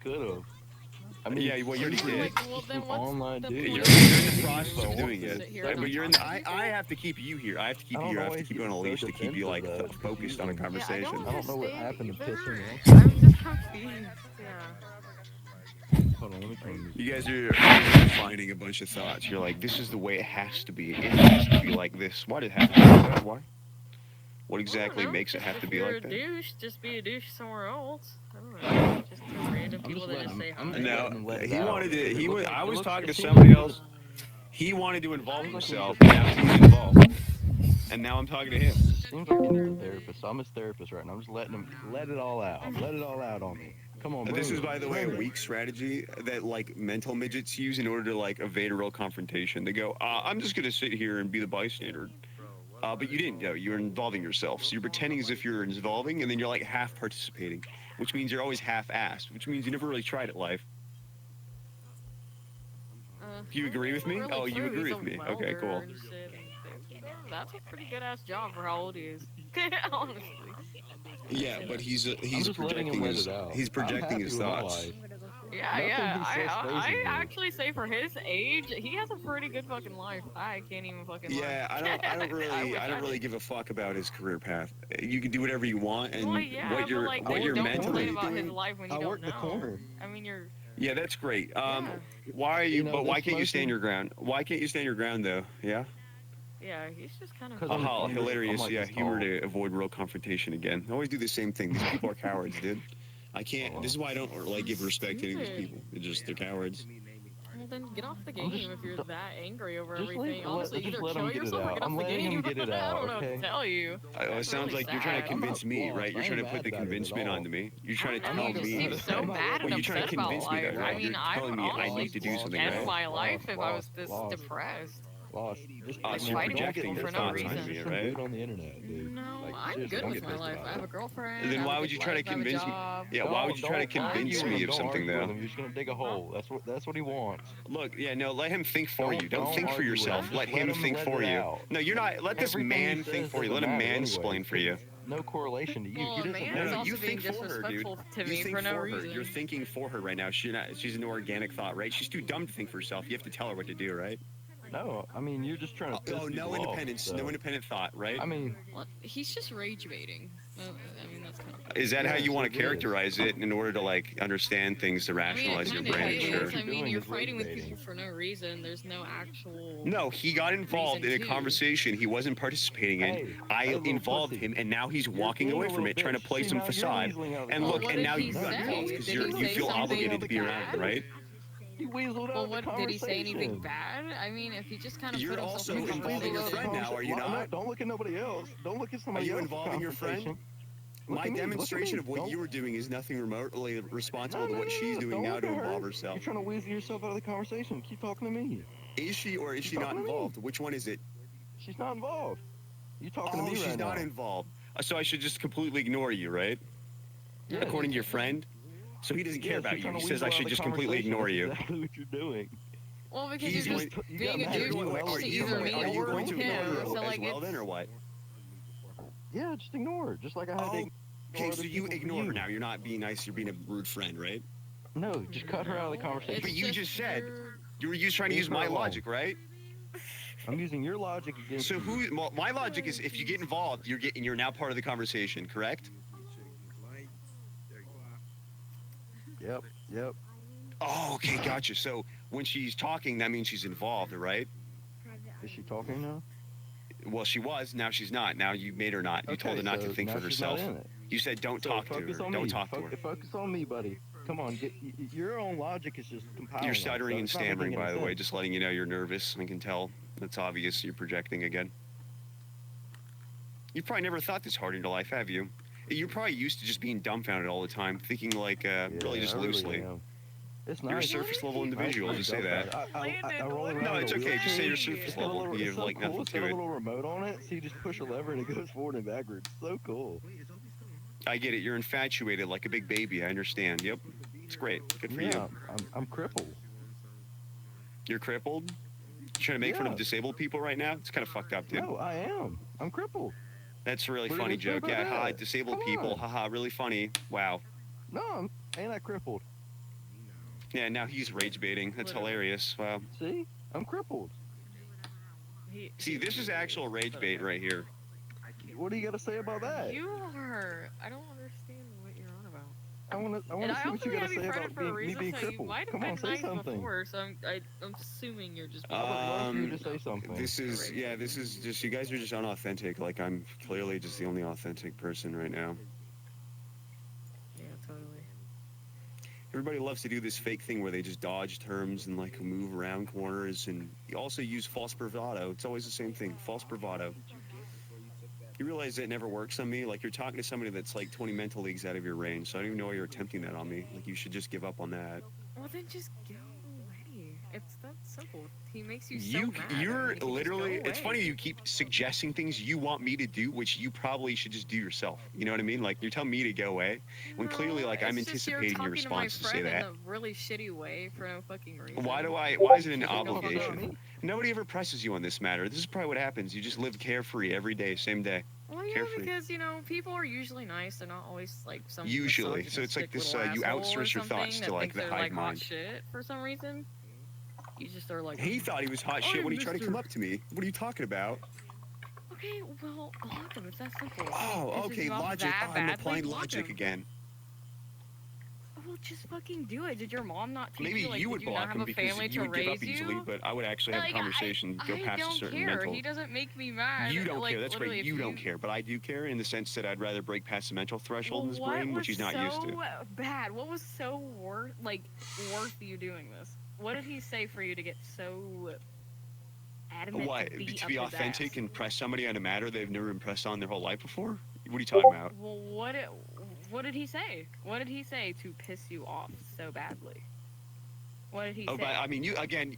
could have. I mean, Yeah, well, you already did. Like, well, then what's online the dude. point You're of in the you process of doing to it. sit here But and you're in. talk to people? I have to keep you here. I have to keep I you don't here. I know have why to he's keep you on a getting so leash to keep you defensive, like though. It's focused on a confusing. Yeah, I conversation. don't I don't know what understand happened to piss either. him off. I'm just confused. Yeah. Hold on, let me turn You guys are finding a bunch of thoughts. You're like, this is the way it has to be. It has to be like this. Why did it have to be like that? Why? What I don't exactly know. makes it Just have to if be you're like a that? douche, just be a douche somewhere else. I don't know. Just two random I'm people just that just letting say him. hi. I'm just No, letting him let it he out. wanted to. He was. I It was looks. talking to It seems somebody like else. He wanted to involve seems like he himself. needs a Now he's therapist. involved, and now I'm talking to him. Seems like he needs a therapist. So I'm his therapist right now. I'm just letting him let it all out. Let it all out on me. Come on, This bring is, it. by the way, a Bring it. weak strategy that like mental midgets use in order to like evade a real confrontation. They go, "I'm just gonna sit here and be the bystander," but you didn't go. You're involving yourself, so you're pretending as if you're involving, and then you're like half participating, which means you're always half-assed, which means you never really tried at life. Do you agree with That's not me? really Oh, you true. agree He's a with me? Okay, welder cool. and shit. That's a pretty good ass job for how old he is. Honestly. Yeah, but he's I'm just letting him let it out. he's I'm projecting happy his with my thoughts. life. Yeah, Nothing yeah. he says I phases me. actually say for his age, he has a pretty good fucking life. I can't even fucking Yeah, lie. I don't really, wish I don't really did. give a fuck about his career path. You can do whatever you want, and Well, yeah, what but you're, like, what then you're don't mentally complain about his doing. life when I you don't work the know. corner. I mean, you're. Yeah, that's great. Yeah. Why are you? You know, But why this can't you stand motion. your ground? Why can't you stand your ground though? Yeah. Yeah, he's just kind of. Cause Aha, I'm hilarious. like Yeah, this humor tall. to avoid real confrontation again. Always do the same thing. These people are cowards, dude. I can't. This is why I don't like give respect to any of these Stupid. people. They're cowards. Well, then get off the I'm game just if you're that angry over just leave. everything. Honestly, Just either let kill him get it yourself or out. get off I'm the letting game. him get it I out. don't know what Okay. to tell you. It That's sounds really like you're trying to sad. convince me, lost. right? You're I trying ain't to put mad the about it at convincement all. onto me. You're trying to I tell know, you just me. seem so mad Well, and you're trying upset to about convince me life. that, I right? mean, You're I telling would me I honestly need to do something, end right? my life if I was this depressed. Lost. Just Like So you're fighting with projecting people your for no thoughts reason. onto me, just some right? dude on the internet, dude. No, Like, I'm seriously, good don't with get my pissed life. about I have it. a girlfriend. And then I have why a would good you try to life. I have a convince me? job. Yeah, why would you try to Don't argue convince with me him. of Don't something argue with though? him. You're just gonna dig a hole. That's what he wants. Look, yeah, no, let him think for you. Don't Don't think for argue with yourself. him. Let Just let him him think let for it you. out. No, you're not. Let this Everything he man think says for you. Let doesn't him matter mansplain anyways, for you. no correlation to you. Well, He a doesn't man No, is no, know. also you being think for her, dude. disrespectful to You me think for no for her. reason. You're thinking for her right now. She's an organic thought, right? She's too dumb to think for herself. You have to tell her what to do, right? No, I mean you're just trying to piss Oh, people no off. independence, So. no independent thought, right? I mean, Well, he's just rage baiting. I mean, that's kind of. Is that how you yes, want it to is. characterize it in order to like understand things to I mean, it rationalize your kind of brain? is. Sure. What I you're mean, doing you're is fighting with rage people baiting. for no reason. There's no actual. No, he got involved in a Reason to. conversation he wasn't participating in. Hey, I hey, little involved pussy. him, and now he's You're walking being away a from little it, trying to bitch. play See, some now you're facade. weaseling out of the And Well, look, what and did now he you got say? involved because Did you he say feel something obligated to be around bad? it, right? You weaseled Well, out of the what did he say anything conversation. bad? I mean, if he just kind of You're put himself also in a You just involving weaseled your out of the friend now, are you conversation. not? Don't look at nobody else. Don't look at Are somebody you else's involving your friend? confrontation. Look My at me. Look at demonstration me. of what Don't, you were doing is nothing remotely responsible no, to no, what no, she's no. doing Don't now look to at her. involve herself. You're trying to weasel yourself out of the conversation. Keep talking to me. Is she or is she You're not talking to me. involved? Which one is it? She's not involved. You talking to Oh, me she's right not now? involved. So I should just completely ignore you, right? Yeah. According to your friend? So he doesn't care Yes, about you're you. trying He to says weasel I out should of the just completely conversation. ignore That's you. exactly what you're doing. Well, because He's you're just going- You being got a mad at douche me when I was to eating either somebody. me Are you or going to him. ignore her So as like, well it's then, or what? Yeah, just ignore her. Just like I had to Oh, ignore okay, other so you people for ignore her you. now. You're not being nice. You're being a rude friend, right? No, just cut her out of the no, conversation. But it's you just said you're- you were trying to Leave use her my alone. logic, right? I'm using your logic against So you. well, my logic is if you get involved, you're now part of the conversation, correct? Yep, yep. Oh, okay, gotcha. So when she's talking, that means she's involved, right? Is she talking now? Well, she was. Now she's not. Now you made her not. You told her not to think now for she's not herself. in it. You said don't So talk to her. focus on Don't me. talk to her. Focus on me, buddy. Come on, your own logic is just compiling. You're all this stuttering stuff. and It's not making stammering, any by the way. sense. Just letting you know you're nervous. I can tell. That's obvious. You're projecting again. You probably never thought this hard in your life, have you? You're probably used to just being dumbfounded all the time, thinking like really just I loosely. am. It's You're a nice. surface level individual. Just say that. I roll around No, in it's a okay. Just say you're wheelchair. surface It's got a level. little- You it's have so like cool. nothing It's got to a it. little remote on it, so you just push a lever and it goes forward and backwards. So cool. I get it. You're infatuated like a big baby. I understand. Yep. It's great. Good for Yeah, you. I'm crippled. You're crippled? You trying to make fun of Yeah. disabled people right now? It's kind of fucked up, dude. No, I am. I'm crippled. That's a really What are you funny gonna say joke. about Yeah, haha, that? disabled Come people. on. Haha, really funny. Wow. No, ain't I crippled? Yeah, now he's rage baiting. That's hilarious. Wow. See, I'm crippled. See, this is actual rage bait right here. What do you got to say about that? You are. I don't understand what you're on about. I want to And I see what you also got have to you say credit about for a me reason, being so you crippled. might have Come been on, say nice something. before. So I'm assuming you're just. I would love for you to say something. This is just, you guys are just unauthentic. Like, I'm clearly just the only authentic person right now. Yeah, totally. Everybody loves to do this fake thing where they just dodge terms and like move around corners, and you also use false bravado. It's always the same thing, false bravado. You realize it never works on me. Like, you're talking to somebody that's like 20 mental leagues out of your range, so I don't even know why you're attempting that on me. Like, you should just give up on that. Well, then just go away. It's that simple. He makes you so mad. You're You can just literally, go it's away. funny you keep suggesting things you want me to do, which you probably should just do yourself. You know what I mean? Like, you're telling me to go away, when clearly, like, I'm It's just you're anticipating your talking to my response to say friend that. in a really shitty way for no fucking reason. Why is it an Just go fuck obligation? off. Nobody ever presses you on this matter. This is probably what happens. You just live carefree every day, same day. Well, yeah, Carefree. because, you know, people are usually nice. They're not always, like, some Usually. So it's like this, misogynistic you little asshole outsource your or thoughts something to, that like, thinks the they're, hive like, hot mind. shit for some reason. You just are like... He thought he was hot shit when he tried to come up to me. What are you talking about? Okay, well, block him. It's that simple. Oh, Pisses okay, you off logic. that I'm badly, applying block logic him. again. Well, just fucking do it. Did your mom not teach Maybe you? Like, you did would you not block have him a because family you to would give up raise easily, you? but I would actually have a conversation, go I past a don't certain care. mental. He doesn't make me mad. You don't like, care. That's literally, great. if You don't care, but I do care in the sense that I'd rather break past the mental threshold in his what brain, which was he's not used to. so bad? What was so worth you doing this? What did he say for you to get so adamant What? to To up be his authentic ass? and press somebody on a matter they've never been pressed on their whole life before? What are you talking about? Well, what did he say? What did he say to piss you off so badly? What did he say? But I mean,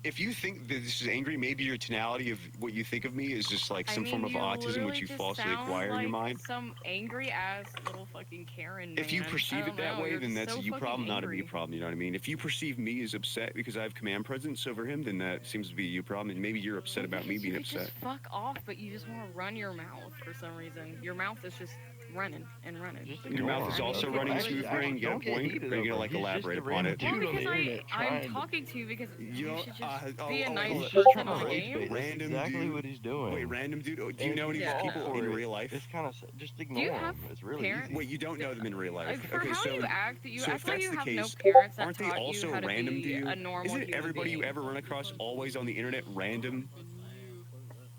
if you think that this is angry, maybe your tonality of what you think of me is just like some form of you autism, which literally you just falsely sound acquire in your like mind. some angry ass little fucking Karen. If you man. perceive I it that don't know, way, you're then just that's so a you fucking problem, not a me angry. problem. You know what I mean? If you perceive me as upset because I have command presence over him, then that seems to be a you problem, and maybe you're upset about me Because being you could upset. just fuck off, but you just want to run your mouth for some reason. Your mouth is just running and running. Just Your mouth is ignore him. also Don't running get- smooth actually, brain. You got a don't get point? heated Or are you gonna over like it. He's just elaborate a upon random it? Well, dude on the because internet I'm trying to- talking to you because You know, should just be a oh, nice hold He's on. just person trying on to the rage game. bait. That's Random exactly dude. what he's doing. Wait, random dude. Do you And know any if of you these fall people for in it, real life? It's kind of just Do ignore you him. have It's really parents? easy. Wait, you don't know them in real life. For Okay, how so you act, you so act if like that's you the have case, no parents that aren't they taught you also how to random to be you? a normal Isn't human everybody you being. ever run across always on the internet random?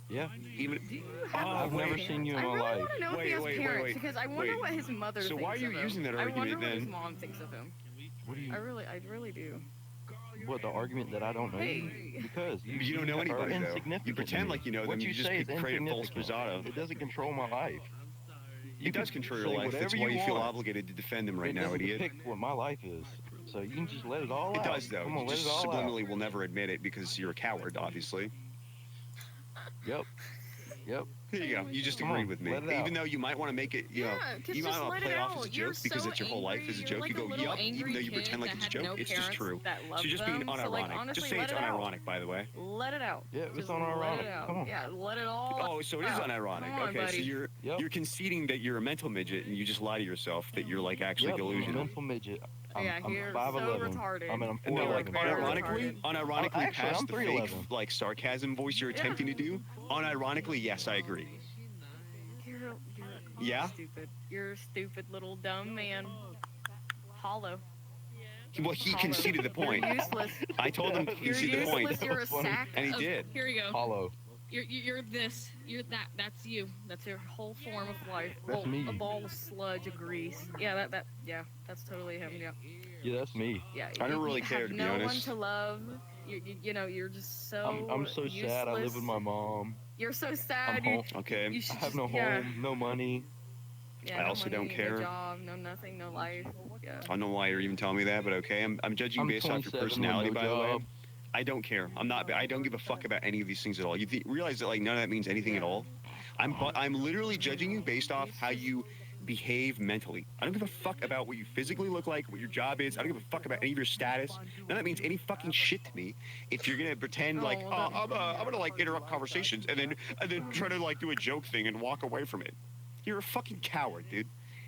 Yeah. Even Do you have I've never parents? seen you in I my really life. want to know if Wait, he has wait, wait, parents wait. because I wonder Wait. what his mother So thinks why are you of him. using that I wonder argument what his then? mom thinks of him. What do you? I really do. What, the argument that I don't know you? Hey. Because You don't know are anybody, though. insignificant You to pretend me. like you know them, What you just say is create a false insignificant. bravado. It doesn't control my life. It does control your say life. That's whatever why you you feel want. obligated to defend them right It now, doesn't idiot. depict what my life is. So you can just let it all It out. does, though. Come You on, let just it all out. subliminally will never admit it because you're a coward, obviously. Yep. Yep. Here you go. You just Come agreed on, with me. let it out. Even though you might want to make it, you know, because you might just want let to play it it off as a out. joke You're because so it's your whole life angry. is a You're joke. like You a go, little yup, angry even though you kid pretend like that it's a had joke. no It's just parents true. that So loved you're just being them. So, like, unironic. honestly, Just say let it's it out. unironic, by the way. Let it out. Yeah, it's Just unironic. Let it out. Come on. Yeah, let it all. Oh, so it is out. unironic. Come on, Okay, so buddy. you're conceding that you're a mental midget and you just lie to yourself that you're like actually Yep, I'm a delusional. mental midget. I'm You're 5'11". so retarded. I mean, I'm And no, 4'11". like Very unironically, unironically Actually, past I'm the fake 3'11". like sarcasm voice you're attempting to do. Unironically, yes, I agree. You're Yeah? stupid. You're a stupid little dumb man. Hollow. Well, he Hollow. conceded the point. You're useless. I told him to You're concede the useless. point, You're a Funny. sack. and he of- did. Here we go. Hollow. You're this. You're that. That's you. That's your whole form of life. That's me. A ball of sludge of grease. Yeah, that's totally him. Yeah. Yeah, that's me. Yeah. I don't you really have care, to be no one honest. to love. You know, you're just so. I'm so sad. I live useless. with my mom. You're so I'm sad. home. Okay. You I should have just, no yeah. home, no money. Yeah, I no also don't money, care. No job, no nothing, no life. Yeah. I don't know why you're even telling me that, but okay. I'm judging I'm based off 27 your with personality, no by the way. job. I don't care. I don't give a fuck about any of these things at all. You realize that like none of that means anything at all. I'm literally judging you based off how you behave mentally. I don't give a fuck about what you physically look like, what your job is. I don't give a fuck about any of your status. None of that means any fucking shit to me. If you're gonna pretend like, well, I'm gonna like interrupt conversations and then try to like do a joke thing and walk away from it. You're a fucking coward, dude.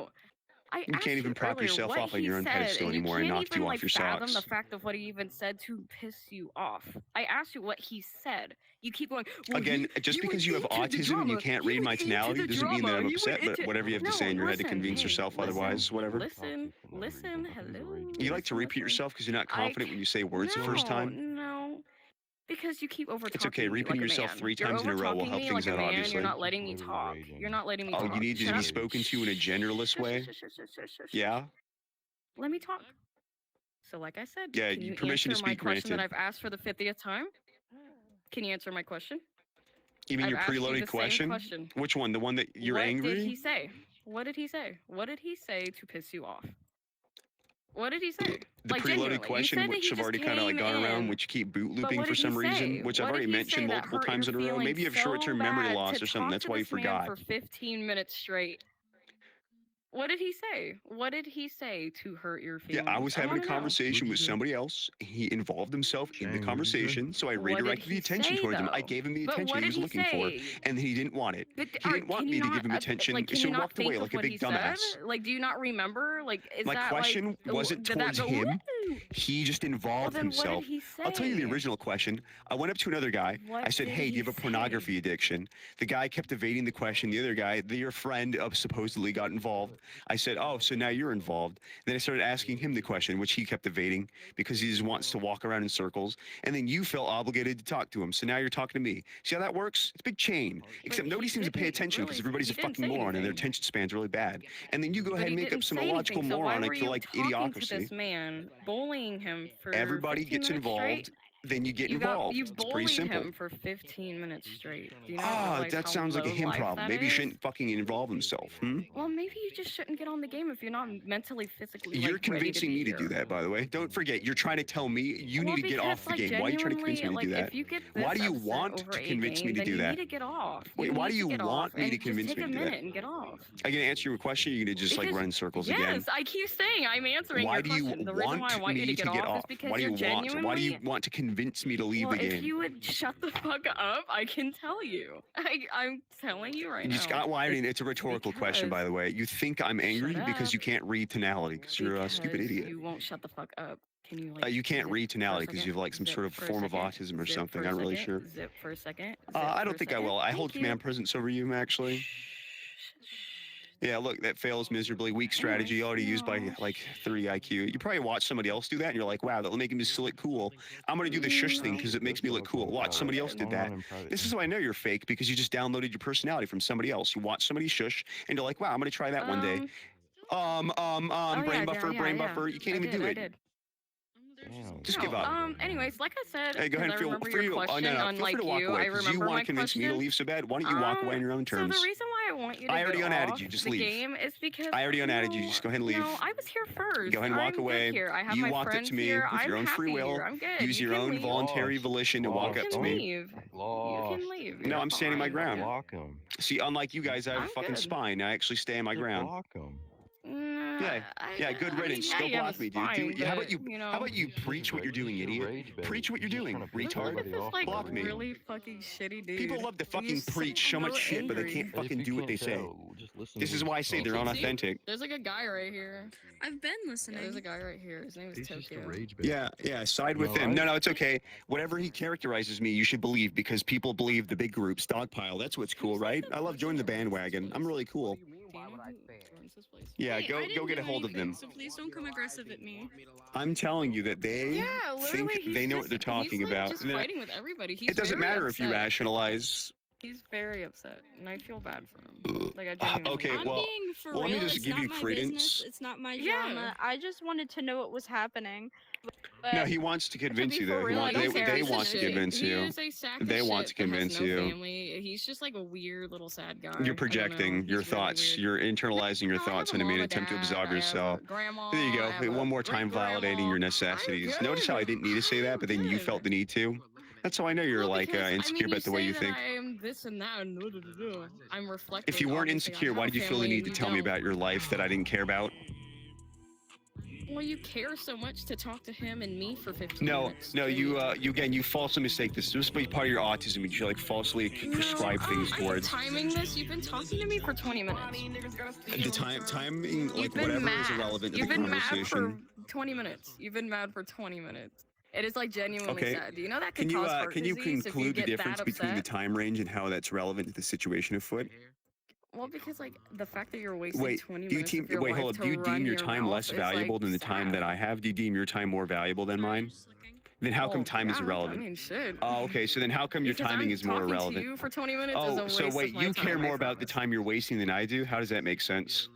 No. I You asked can't even prop earlier yourself what up on he your own said, pedestal and you anymore. I can't knocked even you off like your fathom the socks. fact of what he even said to piss you off. I asked you what he said. You keep going. Well, Again, just because you have autism and you can't read my tonality doesn't mean that I'm upset, but whatever you have to say in your head to convince yourself otherwise, whatever. Listen, Talking for no listen, reason. Nothing's a hello. rage. You like to listen, repeat listen. yourself because you're not I confident when you say words the no, first time? no. Because you keep over talking It's okay. me Repeating like a yourself man. 3 You're times in a row will over-talking help me things like a out, man. obviously. You're not letting me Literally talk. raging. You're not letting me Oh, talk. you need to Shut be up. spoken to in a genderless way? Yeah? Let me talk. So like I said, Yeah, can you permission to answer my speak question that granted. I've asked for the 50th time? Can you answer my question? You mean I've your asked you preloaded the same question? question. Which one? The one that you're what angry? Did he say? What did he say? What did he say to piss you off? What did he say? The like preloaded genuinely, question, you said that which he I've just already kind of like came gone around, in. which you keep boot But looping what for did he some say? reason, which I've What already did he mentioned say that multiple hurt times your in a row. feelings Maybe you have so short-term memory bad loss to or something. talk That's to why you this man for forgot. 15 minutes straight? What did he say? What did he say to hurt your Yeah, feelings? I was having a wanna know. conversation What'd with you say? somebody else. He involved himself in the Shane, what'd you say? conversation, so I What did redirected the he attention say, towards him. I though? gave him the But attention what he did was he looking for, say? and he didn't want it. But He didn't want can me you to not, give him attention, like, can so you he not walked think away of like a what big he dumbass. said? Like, do you not remember? Like, is My that question like, wasn't did that towards go? him. Woo! He just Well, involved then what did himself. he say? I'll tell you the original question. I went up to another guy. I What said, did hey, do you he have a pornography say? addiction? The guy kept evading the question. The other guy, your friend supposedly got involved. I said, oh, so now you're involved. Then I started asking him the question, which he kept evading because he just wants to walk around in circles. And then you felt obligated to talk to him. So now you're talking to me. See how that works? It's a big chain. Except But nobody he seems to pay didn't attention because really- everybody's he a didn't fucking say moron and their anything. attention span's really bad. And then you go But ahead he and make didn't up some say illogical anything, so why were moronic you like talking to idiocracy. this man, bullying him for Everybody 15 gets minutes involved, straight? then you get You involved. you It's pretty bullied simple. him for 15 minutes straight. Do you not Ah, realize that how sounds like a low him life problem. that Maybe he is? shouldn't fucking involve himself. Well, maybe you just shouldn't get on the game if you're not mentally, physically, You're like, ready convincing to be me to do here. that, by the way. Don't forget, you're trying to tell me you Well, need to get because, off the like, game. Why are you trying to convince me genuinely, to do like, that? if you get Why this do you upset want over to a convince game, me to then do you that? need to get off. Wait, why need do to you get want off me to and convince just me take to a do that? minute and get off. I can answer your question. You're gonna just like Because- run in circles yes, again. I keep saying I'm answering Why your do you question. The reason why I want want you me to to get get off is off? because Why do you're you want? genuinely. Why do you want to convince me to leave Well, the if game? you would shut the fuck up, I can tell you. I'm telling you right You just now. got. Well, I mean, it's a rhetorical question, by the way. You think I'm angry Shut because up. you can't read tonality because you're a stupid Because idiot. You won't shut the fuck up. Can you like? You can't zip read for a tonality because you second? have like some Zip sort of for a form of second? autism or Zip something. for a I'm not really second? sure. Zip for a second. I Zip don't for a think I second. will. I hold Thank command you. presence over you, actually. Yeah, look, that fails miserably. Weak strategy, already used by like 3 IQ. You probably watch somebody else do that, and you're like, wow, that'll make me look cool. I'm gonna do the shush thing because it makes me look cool. Watch, somebody else did that. This is how I know you're fake because you just downloaded your personality from somebody else. You watch somebody shush, and you're like, wow, I'm gonna try that one day. Brain buffer. You can't even do it. Just give up. Anyways, like I said, Hey, go ahead and I feel remember free your to. question, No, feel unlike free to walk you. away I because you remember want my to convince me question. to leave so bad. Why don't you walk away on your own terms? So the reason why I want you to I already get unadded off you. Just the leave. game is because I already unadded you. Just go ahead and leave. No, I was here first. Go ahead and walk I'm away. Good here. I have You my walked up friends to me here. with I'm your own free happy will. here. I'm good. Use You your can own leave. voluntary volition to walk You up can to me. leave. You can leave. No, You're I'm standing my fine. ground. Block him. See, unlike you guys, I have a I'm fucking good. spine. I actually stay in my ground. Block him. Yeah, good riddance. Go block me, dude. How about you? How about you preach what you're doing, idiot? Preach what you're doing, retard. Block me. Really fucking shitty dude. People love to fucking He's preach so much shit, but they angry. can't fucking do what they say. This is why I say they're unauthentic. There's like a guy right here. I've been Yeah, listening. there's a guy right here. His name is He's just a Tokyo. rage bait. Yeah, side with him. No, it's okay. Whatever he characterizes me, you should believe because people believe the big group stockpile. That's what's cool, right? I love joining the bandwagon. I'm really cool. Do you know who runs this place? Yeah, Hey, I go didn't get a do hold of them. anything, So please don't come aggressive at me. I'm telling you that they Yeah, literally, think he's they know what just- they're talking he's, like, about. Just And fighting with everybody. He's it doesn't very matter if you upset. rationalize. He's very upset, and I feel bad for him. Like I genuinely. Okay, I'm well, being for let me real. just It's give not you my credence. business. It's not my Yeah. drama. I just wanted to know what was happening. But No, he wants to convince be you for though. real, I don't care. They He's a want to shit. convince He you. is a sack of They want shit to that has convince no you. Family. He's just like a weird little sad guy. I You're don't know. projecting your He's really thoughts. weird. You're internalizing your No, I thoughts have a into me in mom, an a attempt to dad, absolve I have yourself. a grandma, There you I go. have a One more time great-grandma. validating your I'm necessities. good. Notice how I didn't need to say that, but then you good. felt the need to. That's how I know you're Well, like because, insecure about the way you say think. that I am this and that and I'm reflecting. If you weren't obviously, I insecure, why have did you feel the family need to and tell me don't. about your life that I didn't care about? Well, you care so much to talk to him and me for 15 No, minutes. you falsely mistake this. This is part of your autism. You like falsely prescribe things I'm towards. timing this. You've been talking to me for 20 minutes. The timing, like You've been whatever mad. is irrelevant to You've the been mad conversation. for 20 minutes. You've been mad for 20 minutes. It is like genuinely Okay. sad. Do you know that could Can you cause heart can you disease if you conclude the get difference that between the upset? time range and how that's relevant to the situation afoot? Well, because like the fact that you're wasting Wait, 20 do you minutes of your wait, life hold to up. Do you run deem your your time mouth less is, valuable like, than the time sad. that I have? Do you deem your time more valuable than mine? Then how come Well, time is yeah, irrelevant? I mean, shit. Oh, okay. So then how come your Because timing I'm is more talking irrelevant? to you for 20 minutes is Oh, a so waste wait, of my you time, care I more about the promise. time you're wasting than I do? How does that make sense?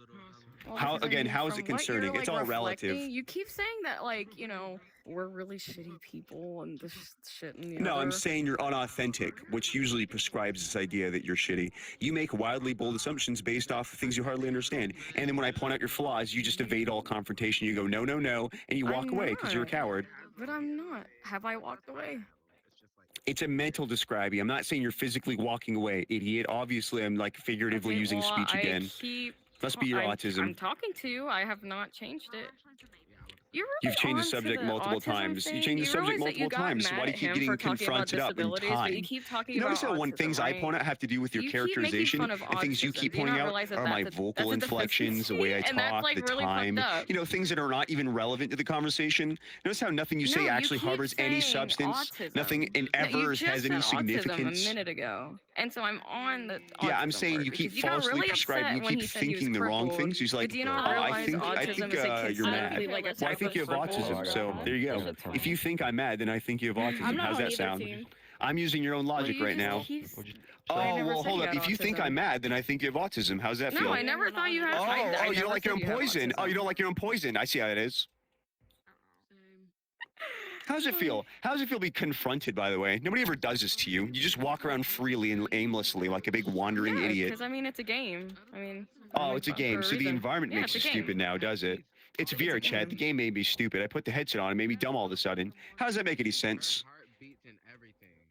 Well, How because, I again? mean, How is it from what you're, concerning? It's like, all relative. reflecting, you keep saying that, like, you know, we're really shitty people and this shit and the No, other. I'm saying you're unauthentic, which usually prescribes this idea that you're shitty. You make wildly bold assumptions based off of things you hardly understand. And then when I point out your flaws, you just evade all confrontation. You go, no, no, no, and you walk I'm away because you're a not. coward. But I'm not. Have I walked away? It's a mental describing. I'm not saying you're physically walking away, idiot. Obviously, I'm like figuratively Okay, using well, speech again. Must be your I'm autism. talking to you. I have not changed it. You're really You've changed the on to subject the multiple autism times. You thing? changed the You subject realize that you multiple got times. So mad why do at you keep him getting for talking about confronted up in disabilities, but you time? keep talking You about notice how when autism, things I right? point out have to do with your You keep making characterization, fun of the things you autism. keep Do you pointing not out realize that are my that's vocal a inflections, the way I deficiency? And that's, talk, like, the really fucked time, up. you know, things that are not even relevant to the conversation. Notice how nothing you say No, you actually keep harbors any saying substance, autism. nothing in No, you ever just has any said autism a significance. minute ago, and so I'm on the Yeah, I'm autism saying part you keep because you got falsely really prescribing, you upset when keep he said he was thinking the wrong crippled. things. He's But like, do you not oh, I realize think autism is a you're mad. considerably like a Well, I type think of you have cripple? autism, so there you go. If you think I'm mad, then I think you have autism. I'm not How's on that either sound? team. I'm using your own Well, logic you right just now. keep- Oh, I never well, said hold you up. had If you think autism. I'm mad, then I think you have autism. How's that feel? No, I never thought you had. Oh, I you never don't like your said own you had poison. Oh, you autism. don't like your own poison. I see how it is. How does it feel? How does it feel to be confronted, by the way? Nobody ever does this to you. You just walk around freely and aimlessly like a big wandering Yeah, idiot. because I mean it's a game. I mean. Oh, it's a game. So the environment Yeah, makes you it's a game. stupid now, does it? It's It's a VRchat. The game made me stupid. I put the headset on. It made me dumb all of a sudden. How does that make any sense?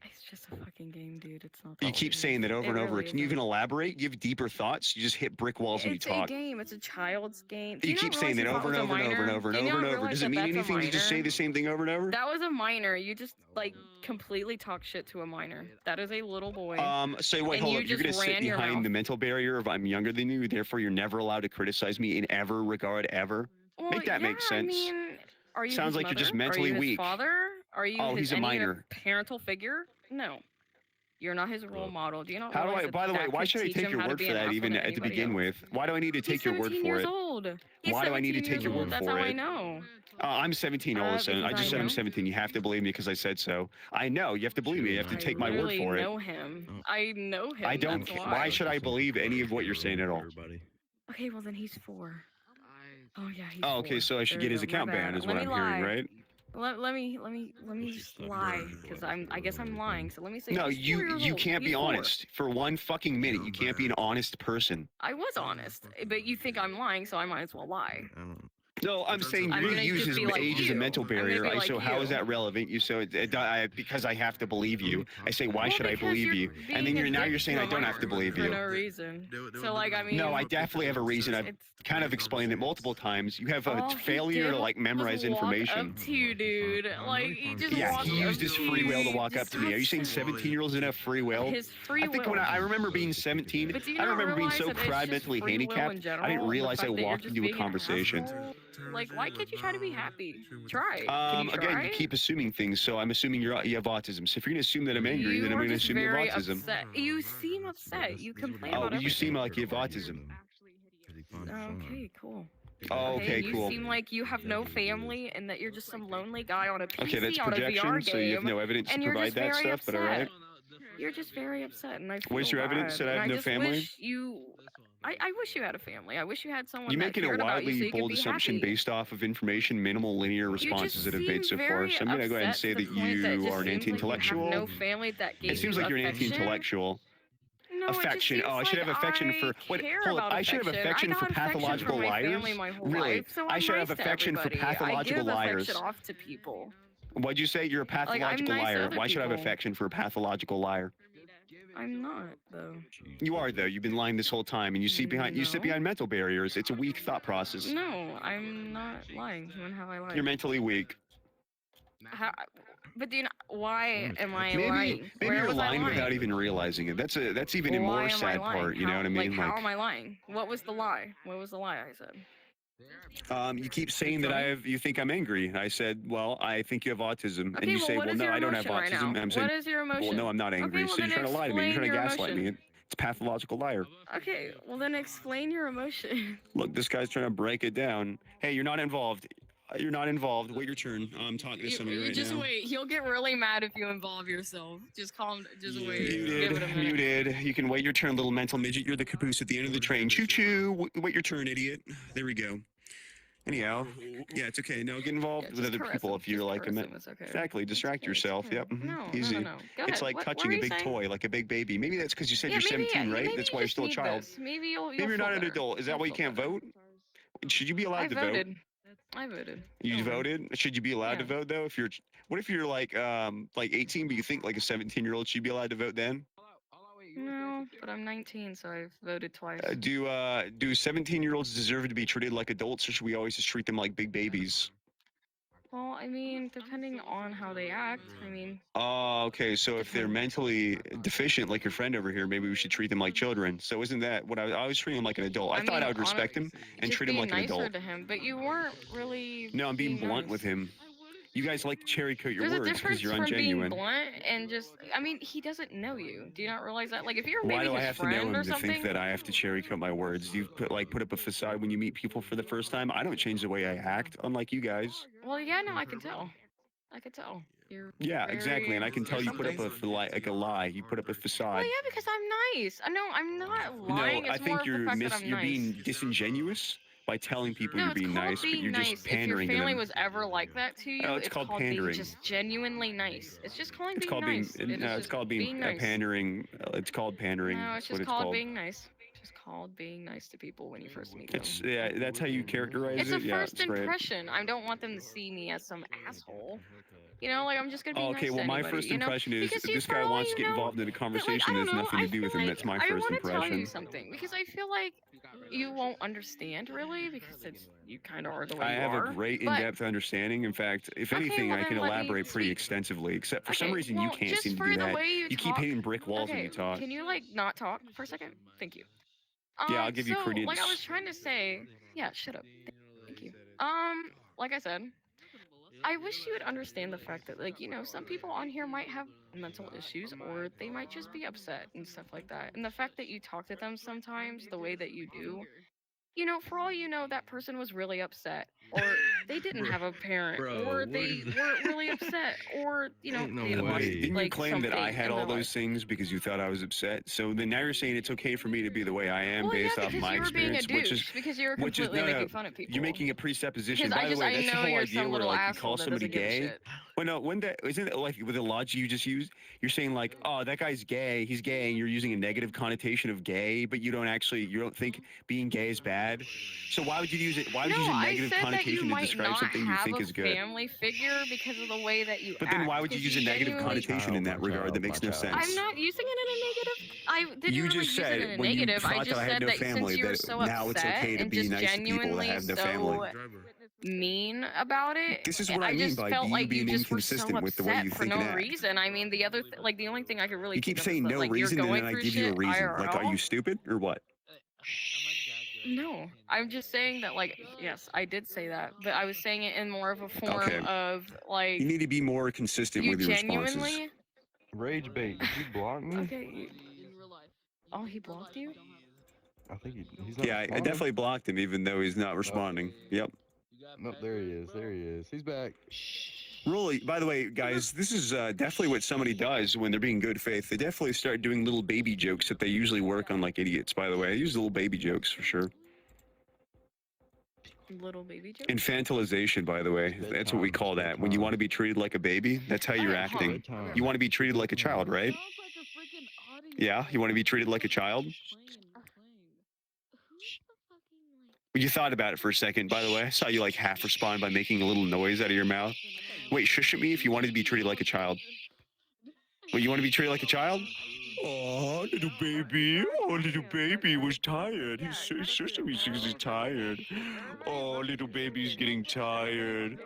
It's just a fucking game, dude. It's not. You that keep serious. saying that over It and over. really Can you even isn't. elaborate? Give deeper thoughts? You just hit brick walls when you It's talk. a game. It's a child's game. Do You not keep saying realize that you over and thought over was and a over and minor? over and Do you over and not over. realize Does it that mean that's a anything to just say minor? the same thing over and over? That was a minor. You just like completely talk shit to a minor. That is a little boy. So wait, And hold you up. You're gonna just sit ran your behind mouth. the mental barrier of I'm younger than you, therefore you're never allowed to criticize me in ever regard ever. Well, Make that yeah, make sense. I mean, are you Sounds his like you're just mother? mentally Are you his weak. father? Are you Oh, his he's a any minor. parental figure? No. You're not his role model. Do you not How do realize I? that By the way, that why could should I teach take him your how to word be for an that asshole even to to anybody begin else? with? Why do I need to take He's your word 17 for years it? old. He's Why do I need to 17 take years your word old. That's for how I it? know. I'm 17 all of a sudden. I because just I said I'm know. 17. You have to believe me because I said so. I know. You have to believe me. You have to I take my word literally for it. know him. I know him. I don't. That's Why should I believe any of what you're saying at all? Okay, well then he's 4. Oh yeah, he's Oh, okay. 4. So I should There get you his go, my account banned, bad. is what Let I'm me hearing, lie. right? Let me just lie because I guess I'm lying. So let me say No, he's 4 years you old. can't be He's 4. honest for one fucking minute. You can't be an honest person. I was honest, but you think I'm lying, so I might as well lie. No, I'm saying I'm you gonna use just his be like age as a you. mental I'm gonna barrier. be like So how is you. that relevant? Because I have to believe you. I say why Well, should I because believe you're you? And being then a now dick you're saying to I a don't have minor to believe for you. no reason. So like I mean. No, I definitely have a reason. I've kind of explained it multiple times. You have a failure to like memorize information. Walk up to you, dude. Like he just Yeah, walked he up used his to free will you. to walk up Just to me. Are you saying stop 17-year-olds didn't have free will? His free I think will. when I remember being 17, But do you I not remember being realize so that it's crowd just mentally free will in handicapped. general, I didn't the realize I fact that you're walked just into a being an conversation. asshole? Like, why can't you try to be happy? Try. Can you Again, try? you keep assuming things, so I'm assuming you have autism. So if you're gonna assume that I'm angry, then I'm are gonna just assume you have very autism. upset. You seem upset. You complain Oh, about you everything. seem like you have autism. Okay, cool. Oh, okay, you cool. seem like you have no family and that you're just some lonely guy on a PC Okay, that's on a VR projection, game. so you have no evidence to and you're provide just that very stuff, upset. but alright. You're just very upset, and I feel Where's your evidence bad, that I have and no just family? Wish you, I wish you had a family. I wish you had someone You're that making a cared about you so wildly you could bold be assumption happy. based off of information, minimal linear responses that have made so far. So I'm gonna go ahead and say that you are an anti-intellectual. No family that gave It seems you like you're an affection. anti-intellectual. No, Affection. Oh, I should have affection for. Wait, hold up. I should have affection for pathological liars. Really? I should have affection for pathological liars. I give affection off to people. Why'd you say you're a pathological nice to liar? other Why should I have people. affection for a pathological liar? I'm not though. You are though. You've been lying this whole time, and you sit No. behind mental barriers. It's a weak thought process. No, I'm not lying. When have I lied? You're mentally weak. How, but do you know, why am I Maybe lying? maybe Where you're was I lying without even realizing it. That's even a Why more am I sad lying? part. You know what I mean? Like, how am I lying? What was the lie? What was the lie I said? You keep saying that you think I'm angry. I said, well, I think you have autism, Okay, and you well, say, what well, is no, your I don't have emotion right autism. now? I'm saying, What is your emotion? well, no, I'm not angry. Okay, well, So you're then trying to lie to me. You're explain trying to your gaslight me. emotion. It's a pathological liar. Okay, well then explain your emotion. Look, this guy's trying to break it down. Hey, you're not involved. You're not involved. Wait your turn. I'm talking to somebody right just now. wait. He'll get really mad if you involve yourself. Just calm. Just wait. Give Muted. it a minute. Muted. You can wait your turn, little mental midget. You're the caboose at the end of the train. Choo choo. Wait your turn, idiot. There we go. Anyhow, yeah, it's okay. No, get involved Yeah, with just other caress people him. if you're Just like caress him, it's okay. exactly distract It's okay, it's yourself. okay. Yep. No, Easy. no. Go It's ahead. like What touching were a you big saying? toy, like a big baby. Maybe that's because you said Yeah, you're maybe, 17, right? maybe That's you why you're just still a need child. this. Maybe you'll Maybe you're feel not an better. adult. Is that You'll why you feel can't better. vote? Should you be allowed I to voted. vote? I voted. You Don't worry. voted? Should you be allowed to Yeah. vote though? What if you're like 18, but you think like a 17-year-old should be allowed to vote then? No, but I'm 19, so I've voted twice. Do 17-year-olds deserve to be treated like adults, or should we always just treat them like big babies? Well, I mean, depending on how they act, I mean, Oh, okay. So if they're Depends. mentally deficient, like your friend over here, maybe we should treat them like children. So isn't that what I was treating him like an adult? I thought mean, I would respect him and just treat him being like an nicer adult. to him, but you weren't really. No, I'm being blunt with nice. him. You guys like to cherry coat your There's a words difference because you're from being ungenuine. blunt and just. I mean, he doesn't know you. Do you not realize that? Like, if you're Why maybe do I his have to know friend him or to something. think that I have to cherry coat my words? You put up a facade when you meet people for the first time. I don't change the way I act, unlike you guys. Well, yeah, no, I can tell. I can tell. You're Yeah, very, exactly. And I can tell you put up something. a lie. You put up a facade. Well, yeah, because I'm nice. No, I'm not No, lying. I It's more think of the you're fact that I'm you're nice. being disingenuous by telling people No, you're it's being called nice, but being you're nice. just If your pandering to family them. was ever like that to you, Oh, it's called being pandering. just genuinely nice. It's just calling It's being called nice. being It is no, it's just called being nice. pandering. It's called pandering. No, That's it's what just it's called called. being nice. Just called being nice to people when you first meet them. It's yeah, that's how you characterize It's it. a Yeah, first that's right. impression. I don't want them to see me as some asshole. You know, like I'm just gonna be Oh, nice okay, to well, my anybody, first you know? impression is Because you, this for guy all wants you to get know, involved in a but, like, conversation I that don't has know. nothing to I do feel with him. like That's my I first want to tell you impression. something because I feel like you won't understand really because it's you kind of are the way I you have are. a great but- in-depth understanding. In fact, if Okay, anything, well, I can then let me elaborate pretty speak. extensively. Except for some Okay, reason, you well, can't just seem to for do the that. way you You keep talk. hitting brick walls when Okay, you talk. can you like not talk for a second? Thank you. Yeah, I'll give you so, credence. like I was trying to say, yeah, shut up. Thank you. Like I said, I wish you would understand the fact that, like, you know, some people on here might have mental issues or they might just be upset and stuff like that. And the fact that you talk to them sometimes the way that you do, you know, for all you know, that person was really upset, or they didn't have a parent, Bro, or what they is that? weren't really upset, or you know, Ain't no they had lost way. Didn't you like claim that I something had in all their those life. things because you thought I was upset? So then now you're saying it's okay for me to be the way I am Well, yeah, based off because my you were being a experience, douche, because you were which is completely no, making fun of people. you're making a presupposition. Because By the way, I that's the know whole you're idea some where little like you asshole call that somebody doesn't give a gay. shit. Well, no, when that isn't it like with the logic you just used, you're saying like, oh, that guy's gay, he's gay, and you're using a negative connotation of gay, but you don't think being gay is bad. So why would you use it? Why would you use a negative I said that you connotation to might describe not something you have think a is good? family figure because of the way that you But act. then why would you because use a negative genuinely- connotation in that regard? That makes no sense. I'm not using it in a negative. I didn't You really just use it in said a when you negative. I thought just that I had said no that family, since you were that so now it's upset okay to and be just nice to people that genuinely have no so family. mean about it, This is what I mean just by felt you like being you just were so inconsistent with the way you upset for think no and act. reason. I mean, the other like the only thing I could really You keep think of saying is that, no like, reason, you're and going then I through give you a shit reason. Like, are IRL. you stupid or what? No, I'm just saying that, like, yes, I did say that, but I was saying it in more of a form Okay. of, like, You need to be more consistent you with your responses. genuinely. Rage bait. Did you block me? Okay. Oh, he blocked you? I think he's not Yeah, I responding. definitely blocked him, even though he's not responding. Yep. Nope, there he is. There he is. He's back. Really, by the way, guys, this is definitely what somebody does when they're being good faith. They definitely start doing little baby jokes that they usually work on like idiots, by the way. They use little baby jokes for sure. Little baby joke? Infantilization, by the way. That's what we call that. When you want to be treated like a baby, that's how you're Okay, hold on. acting. You want to be treated like a child, right? Yeah, you want to be treated like a child? You thought about it for a second, by the way. I saw you like half respond by making a little noise out of your mouth. Wait, shush at me if you wanted to be treated like a child. Wait, you want to be treated like a child? Oh, little baby. Oh, little baby was tired. He's shush at me because he's tired. Oh, little baby's getting tired.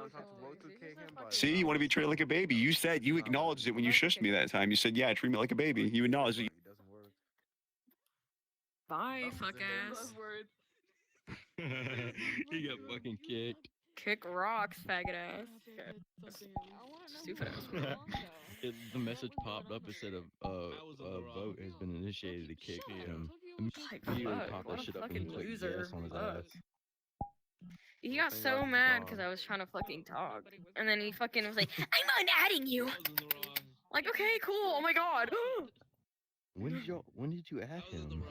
See, you want to be treated like a baby. You said, you acknowledged it when you shushed me that time. You said, yeah, treat me like a baby. You acknowledged it. Bye, fuck ass. He got fucking kicked. Kick rocks, faggot ass. Stupid ass. The message popped up. It said a vote has been initiated to kick him. Like, Immediately fuck, popped what that a shit up and fucking he clicked loser. yes on his Fuck. ass. He got so mad because I was trying to fucking talk, and then he fucking was like, "I'm unadding you." Like, okay, cool. Oh my god. When did you add him?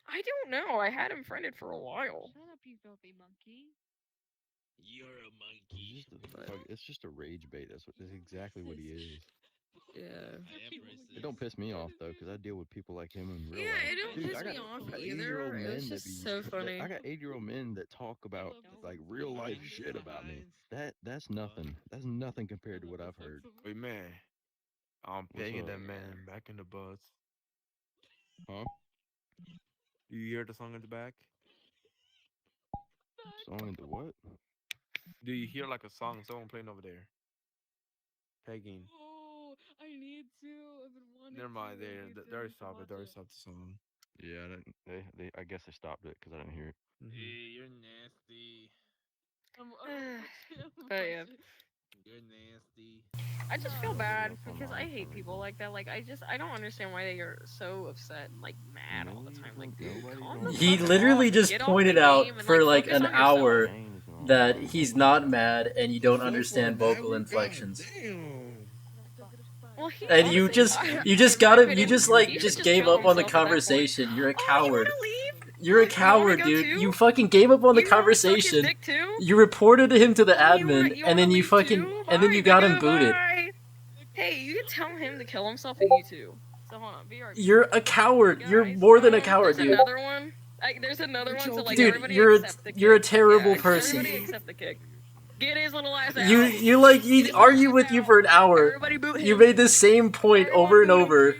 I don't know. I had him friended for a while. Shut up, you filthy monkey. You're a monkey. It's just a rage bait. That's exactly what he is. Yeah. It don't piss me off though, because I deal with people like him in real Yeah, life. it don't Dude, piss I got me off 8-year-old either. It men was that just be so funny. I got 8-year-old men that talk about like real life shit about me. That's nothing. That's nothing compared to what I've heard. Wait, man. I'm What's pegging up? that man back in the bus. Huh? You hear the song in the back? Song into what? Do you hear like a song someone playing over there? Pegging. Oh, I need to. I've been wanting Never mind. to. I There, need to. there I is need to stop it. watch There it. is stop the song. Yeah, they I guess they stopped it because I didn't hear it. Hey, you're nasty. But yeah. You're nasty. I just feel Got bad enough because online I hate for people me. like that. Like I don't understand why they are so upset and like mad all the time. Like, dude, Nobody calm don't the He fuck literally off, just get off the pointed out game and for like like focus an on yourself. hour Pain is not that fun. he's not mad and you don't understand vocal inflections. Well, he And you honestly, just I- you just in my got him. You opinion, just he like should just just gave kill up on the himself at that point. conversation. You're a Oh, you coward. wanna leave? You're a You wanna coward, go dude. too? You fucking gave up on the You wanna suck his conversation. dick too? You reported him to the Oh, you admin, wanna and then you leave fucking too? and then Bye, you got him nigga, booted. bye. Hey, you can tell him to kill himself and you too. So hold on, VR. You're a coward. You're Guys, more than a coward, there's dude. another one. There's another one. So like Dude, everybody you're accept the kick. a terrible Yeah, person. everybody accept the kick. Get his little ass out. You like Get he his argued little with ass you out. for an hour. Everybody boot You him. made the same point Everyone over and boot him. over.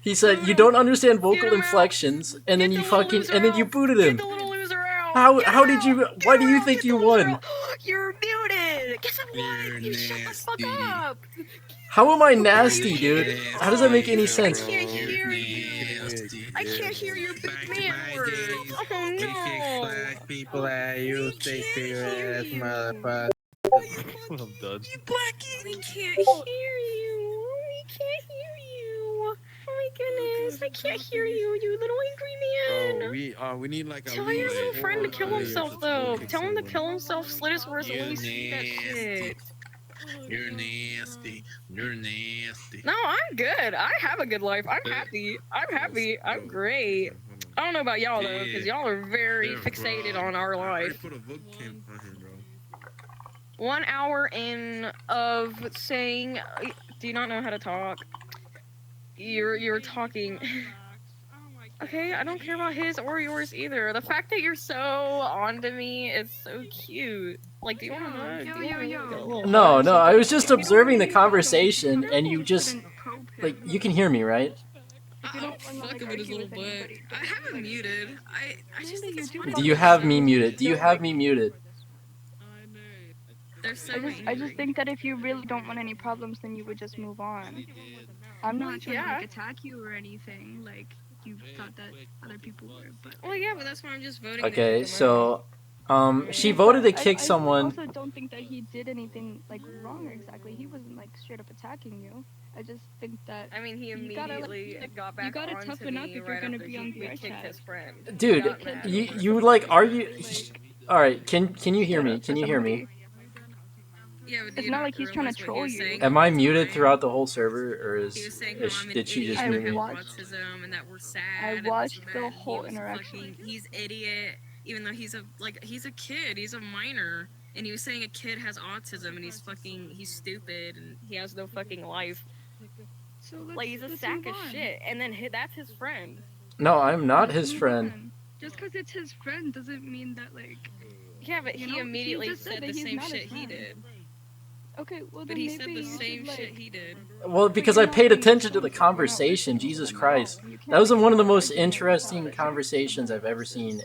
He said Boot you him. don't understand Get vocal him out. inflections, and then Get you the little fucking loser and then you out. booted Get him. the little loser out. How Get him how did out. you? Get Why him do you out. think Get you the loser won? out. You're muted. Guess what? You shut the fuck up. How am I Are nasty, you dude? kidding? How does that make any I sense? can't hear you. I can't hear your big man words. Oh no. People that you We think can't hear you. motherfucker. I'm done. You blackie. We can't hear you. We can't hear you. Oh my goodness. I can't hear you, you little angry man. We need like a Tell your little friend to kill himself though. Tell him to kill himself, slit his wrist, and let me see that shit. You're nasty. You're nasty. No, I'm good. I have a good life. I'm happy. I'm happy. I'm great. I don't know about y'all though, because y'all are very fixated on our life. Put a book camp on him, bro. 1 hour in of saying, do you not know how to talk? You're talking. Okay, I don't care about his or yours either. The fact that you're so onto me is so cute. Like, do you want to hug? No, no. I was just observing the conversation, and you just like you can hear me, right? Fucking with his little butt. I have him muted. I just think it's funny. Do you have me muted? Do you have me muted? They're so I just think that if you really don't want any problems, then you would just move on. I'm not trying to like attack you or anything. Like you thought that other people were, but Well, yeah, but that's why I'm just voting. Okay, so she voted to kick someone. I also don't think that he did anything like wrong exactly. He wasn't like straight up attacking you. I just think that I mean, he you gotta, immediately like, got back you gotta onto toughen up me if you're right gonna after be on we kicked VRchat. his friend. He Dude, got mad. you like argue. All right, can you hear me? Can you hear me? Yeah, but It's not like he's trying to troll you. Am I muted throughout the whole server, or He was saying how I'm an did she just idiot mute and me? have autism and that we're sad. I and watched this and the that, and whole he was interaction. He's idiot, even though he's a kid, he's a minor, and he was saying a kid has autism and he's stupid and he has no fucking life. So Like he's a sack of shit, and then that's his friend. No, I'm not his friend. Just because it's his friend doesn't mean that like. Yeah, but You he know, he immediately just said said that the he's same not his shit he friend. did. Okay, well But then he maybe said the you same should, shit like, he did. Well, because I paid attention to the conversation. Jesus Christ, that was one of the most interesting conversations I've ever seen.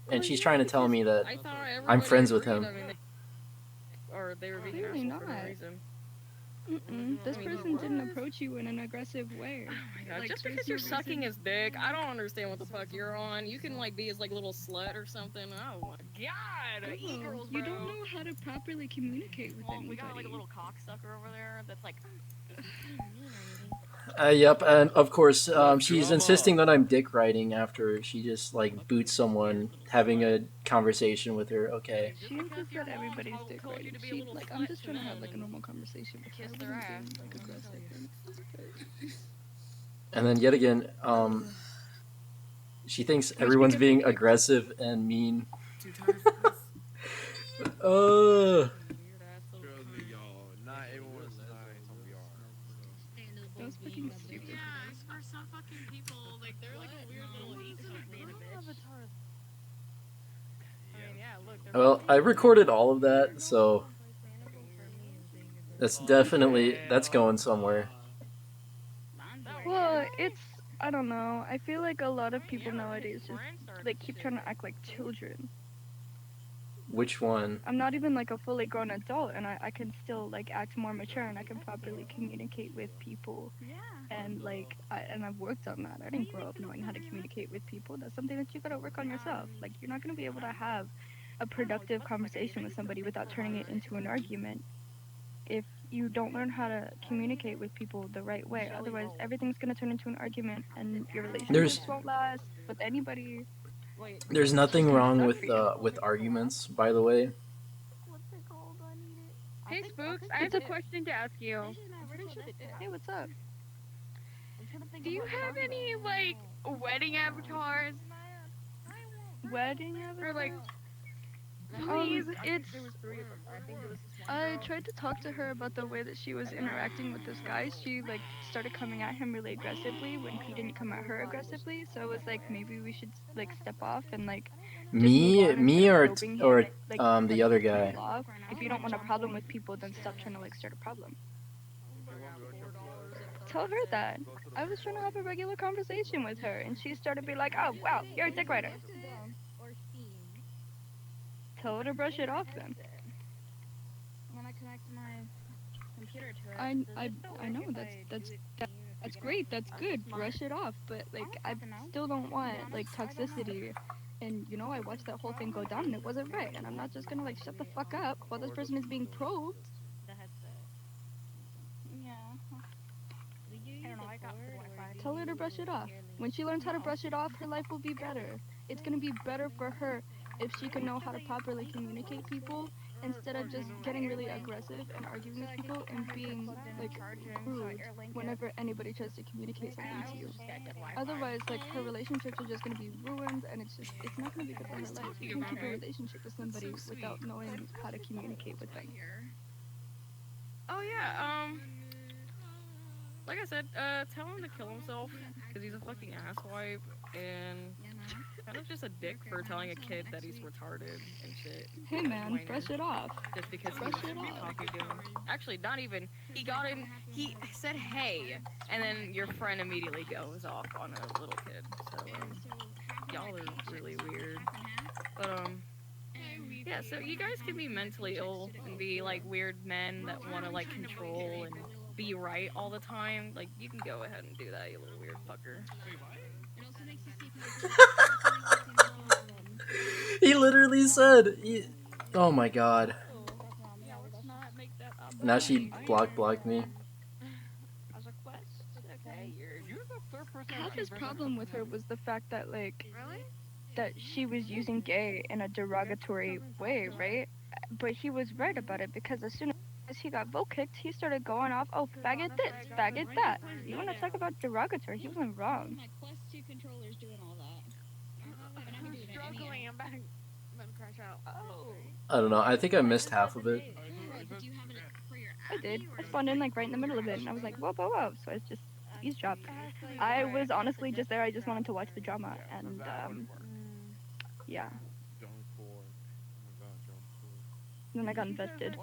And she's trying to tell me that I thought I'm everybody friends with agreed, him. I mean, or they were being Clearly assholes for no not. reason. This person didn't approach you in an aggressive way. Oh my god, Like, just there's because no you're sucking reason- his dick, I don't understand what the fuck you're on. You can like be his like little slut or something. Oh my god, e-girls, bro. You don't know how to properly communicate with Well, anybody. we got like a little cocksucker over there that's like. Yep, and of course, she's insisting that I'm dick riding after she just like boots someone having a conversation with her. Okay. She insists that everybody's dick riding. She like I'm just trying to have like a normal conversation with her. I wasn't being like aggressive. And then yet again, she thinks Which everyone's because being aggressive and mean. Uh, Y'all, not everyone's nice on VR. that was fucking stupid. for some fucking people, like they're like a weird little avatar. I mean, yeah, look. well, I recorded all of that, so that's definitely that's going somewhere. Well, it's I don't know. I feel like a lot of people nowadays just like keep trying to act like children. Which one? I'm not even like a fully grown adult, and I can still like act more mature, and I can properly communicate with people. And like and I've worked on that. I didn't grow up knowing how to communicate with people. That's something that you gotta work on yourself. Like you're not gonna be able to have a productive conversation with somebody without turning it into an argument if you don't learn how to communicate with people the right way. Otherwise, everything's gonna turn into an argument, and your relationships won't last with anybody. There's It's nothing just gonna wrong suck for you. with arguments, by the way. Hey Spooks, I have a question to ask you. Hey, what's up? Do you have any like wedding avatars? Wedding Or like please, it's I tried to talk to her about the way that she was interacting with this guy. She like started coming at him really aggressively when he didn't come at her aggressively. So it was like maybe we should like step off and like just move on instead Me of or probing him, or like the trying to other piss guy. people off. If you don't want a problem with people, then stop trying to like start a problem. Tell her that. I was trying to have a regular conversation with her, and she started to be like, "Oh wow, you're a dick rider." Tell her to brush it off then. When I connect my computer to it. I know that's great. That's good. Brush it off. But like I still don't want like toxicity. And you know I watched that whole thing go down and it wasn't right. And I'm not just gonna like shut the fuck up while this person is being probed. Yeah. I don't know. I got Wi-Fi. Tell her to brush it off. When she learns how to brush it off, her life will be better. It's gonna be better for her if she can know how to properly communicate people instead of just getting really aggressive and arguing with people and being like rude whenever anybody tries to communicate something to you. Otherwise, like her relationships are just gonna be ruined, and it's not gonna be good for her life. You can't keep a relationship with somebody without knowing how to communicate with them. Oh yeah, like I said, tell him to kill himself because he's a fucking asswipe and kind of just a dick for telling a kid that he's retarded and shit. Hey man, brush it off. Just because he Brush was it off. talking to him. Actually, not even. He got in. He said hey, and then your friend immediately goes off on a little kid. So y'all are really weird. But yeah. So you guys can be mentally ill and be like weird men that want to like control and be right all the time. Like you can go ahead and do that, you little weird fucker. He literally said, "Oh my god." Now she blocked me. Half problem with her was the fact that like that she was using gay in a derogatory way, right? But he was right about it because as soon as he got vote kicked, he started going off, "Oh, faggot this, faggot that." You want to talk about derogatory? He wasn't wrong. My Quest 2 controller's doing all that. But I'm doing it struggling. I'm about to crash out. Oh. I don't know. I think I missed half of it. Do you have it for your I did. I spawned in like right in the middle of it, and I was like, "Whoa, whoa, whoa!" So I just eavesdropped. I was honestly just there. I just wanted to watch the drama, and yeah. Then I got invested.